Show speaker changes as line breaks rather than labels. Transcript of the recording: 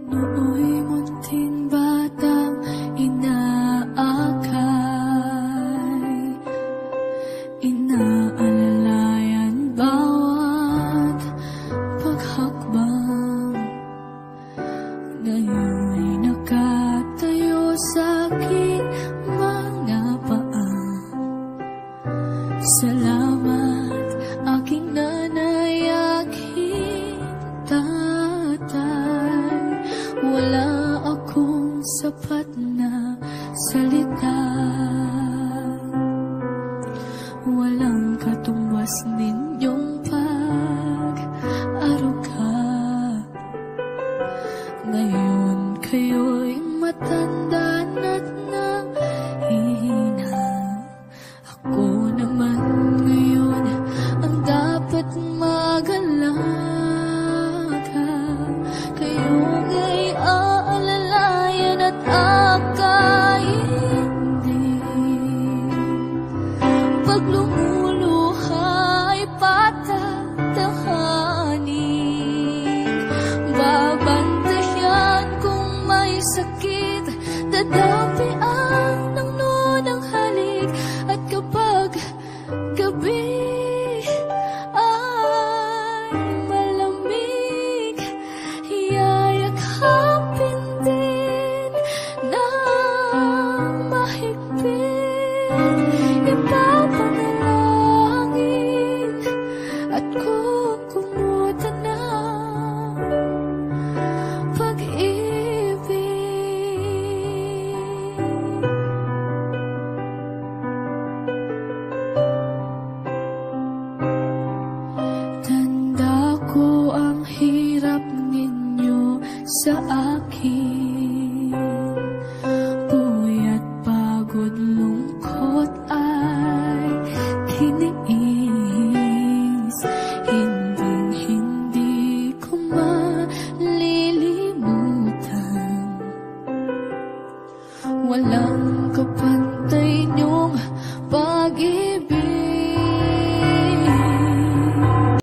Nooy munting batang inaakay, inaalalayan bawat paghakbang. Ngayon'y nakatayo sa aking mga paa. Salamat aking nanay, aking tatay. Wala akong sapat na salita, walang katumbas ninyong pag-aruga. Ngayon kayo'y matanda na't nanghihina. Ako naman ngayon ang dapat mag-alaga. Kayo ay aalalayan at akayin din. Pag lumuluha ay patatahanin. Babantayan kung may sakit, dadapian ng nunang halik. At kapag gabi ay malamig, yayakapin din ng mahigpit. Ipapanalangin at kukumutan ng pag-ibig. Tanda ko ang hirap ninyo sa akin. Puyat, pagod, lungkot ay tiniis. Hinding-hindi ko malilimutan. Wala